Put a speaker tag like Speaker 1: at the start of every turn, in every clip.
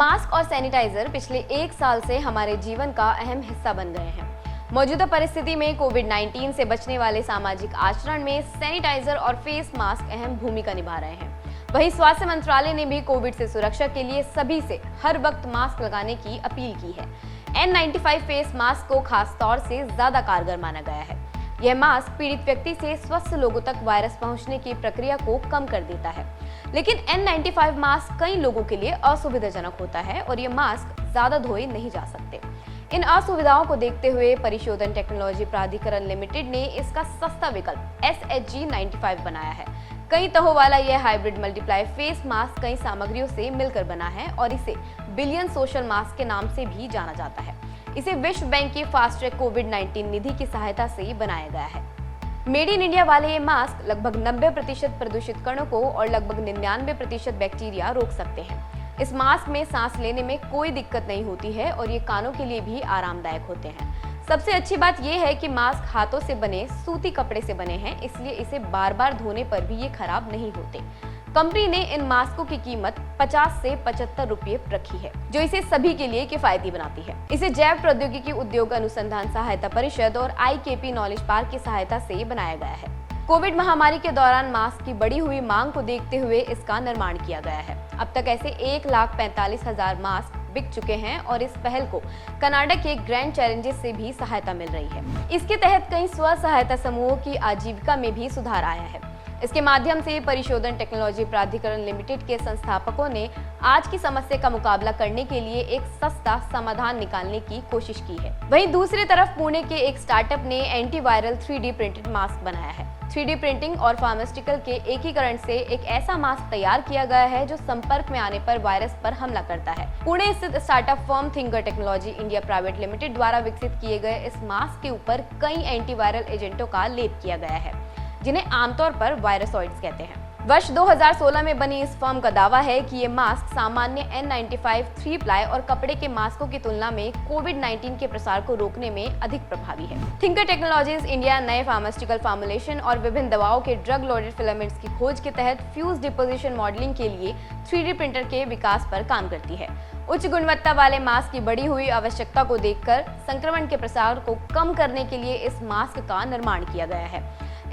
Speaker 1: Mask और sanitiser पिछले 1 साल से हमारे जीवन का अहम हिस्सा बन गए हैं। मौजूदा परिस्थिति में कोविड-19 से बचने वाले सामाजिक आचरण में सैनिटाइजर और फेस मास्क अहम भूमिका निभा रहे हैं। वहीं स्वास्थ्य मंत्रालय ने भी कोविड से सुरक्षा के लिए सभी से हर वक्त मास्क लगाने की अपील की है। N95 फेस मास्क को खास तौर से ज्यादा कारगर माना गया है। यह मास्क पीड़ित व्यक्ति से स्वस्थ लोगों तक वायरस पहुंचने की प्रक्रिया को कम कर देता है, लेकिन N95 मास्क कई लोगों के लिए असुविधाजनक होता है और ये मास्क ज्यादा धोए नहीं जा सकते। इन असुविधाओं को देखते हुए परिशोधन टेक्नोलॉजी प्राधिकरण लिमिटेड ने इसका सस्ता विकल्प SHG95 बनाया है। कई तहों वाला यह हाइब्रिड मल्टीप्लाई फेस मास्क कई सामग्रियों से मिलकर बना है और इसे बिलियन सोशल मास्क के नाम से भी जाना जाता है। इसे विश्व बैंक की फास्ट ट्रैक कोविड-19 निधि की सहायता से बनाया गया है। मेड इन इंडिया वाले ये मास्क लगभग 90% प्रदूषित कणों को और लगभग 99% बैक्टीरिया रोक सकते हैं। इस मास्क में सांस लेने में कोई दिक्कत नहीं होती है और ये कानों के लिए भी आरामदायक होते हैं। सबसे अच्छी बात यह है कि मास्क हाथों से बने सूती कपड़े से बने हैं, इसलिए इसे बार बार धोने पर भी ये खराब नहीं होते। कंपनी ने इन मास्कों की कीमत 50 से 75 रुपये रखी है, जो इसे सभी के लिए किफायती बनाती है। इसे जैव प्रौद्योगिकी उद्योग अनुसंधान सहायता परिषद और IKP नॉलेज पार्क की सहायता से बनाया गया है। कोविड महामारी के दौरान मास्क की बढ़ी हुई मांग को देखते हुए इसका निर्माण किया गया है। अब तक ऐसे 1,45,000 मास्क बिक चुके हैं और इस पहल को कनाडा के ग्रैंड चैलेंजेस से भी सहायता मिल रही है। इसके तहत कई स्व सहायता समूहों की आजीविका में भी सुधार आया है। इसके माध्यम से परिशोधन टेक्नोलॉजी प्राधिकरण लिमिटेड के संस्थापकों ने आज की समस्या का मुकाबला करने के लिए एक सस्ता समाधान निकालने की कोशिश की है। वहीं दूसरी तरफ पुणे के एक स्टार्टअप ने एंटीवायरल 3D प्रिंटेड मास्क बनाया है। 3D प्रिंटिंग और फार्मास्यूटिकल के एकीकरण से एक ऐसा मास्क तैयार किया गया है जो संपर्क में आने पर वायरस पर हमला करता है। पुणे स्थित startup firm thinker technology India private limited द्वारा विकसित किए गए इस मास्क के ऊपर कई एंटीवायरल एजेंटों का लेप किया गया है, जिन्हें आमतौर पर वायरसॉइड्स कहते हैं। वर्ष 2016 में बनी इस फर्म का दावा है कि ये मास्क सामान्य N95 3 प्लाई और कपड़े के मास्कों की तुलना में कोविड-19 के प्रसार को रोकने में अधिक प्रभावी है। थिंकर टेक्नोलॉजीज इंडिया नए फार्मास्यूटिकल फॉर्मुलेशन और विभिन्न दवाओं के ड्रग लोडेड फिलामेंट्स की खोज के तहत फ्यूज डिपोजिशन मॉडलिंग के लिए 3D प्रिंटर के विकास पर काम करती है। उच्च गुणवत्ता वाले मास्क की बढ़ी हुई आवश्यकता को देखकर संक्रमण के प्रसार को कम करने के लिए इस मास्क का निर्माण किया गया है।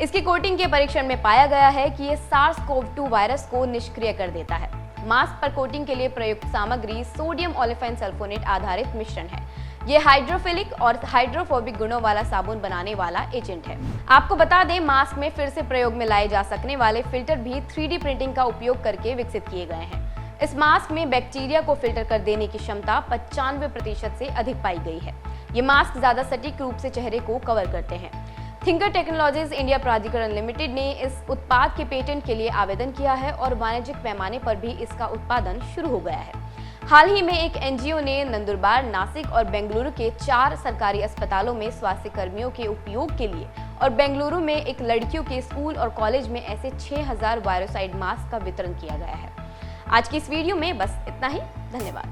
Speaker 1: इसकी कोटिंग के परीक्षण में पाया गया है कि ये SARS-CoV-2 वायरस को निष्क्रिय कर देता है। मास्क पर कोटिंग के लिए प्रयुक्त सामग्री सोडियम ओलेफाइन सल्फोनेट आधारित मिश्रण है। ये हाइड्रोफिलिक और हाइड्रोफोबिक गुणों वाला साबुन बनाने वाला एजेंट है। आपको बता दें, मास्क में फिर से प्रयोग में लाए जा सकने वाले फिल्टर भी 3D प्रिंटिंग का उपयोग करके विकसित किए गए हैं। इस मास्क में बैक्टीरिया को फिल्टर कर देने की क्षमता 95% से अधिक पाई गई है। ये मास्क ज्यादा सटीक रूप से चेहरे को कवर करते हैं। थिंकर टेक्नोलॉजीज इंडिया प्राधिकरण लिमिटेड ने इस उत्पाद के पेटेंट के लिए आवेदन किया है और वाणिज्यिक पैमाने पर भी इसका उत्पादन शुरू हो गया है। हाल ही में एक NGO ने नंदुरबार, नासिक और बेंगलुरु के 4 सरकारी अस्पतालों में स्वास्थ्य कर्मियों के उपयोग के लिए और बेंगलुरु में एक लड़कियों के स्कूल और कॉलेज में ऐसे 6000 वायरोसाइड मास्क का वितरण किया गया है। आज की इस वीडियो में बस इतना ही। धन्यवाद।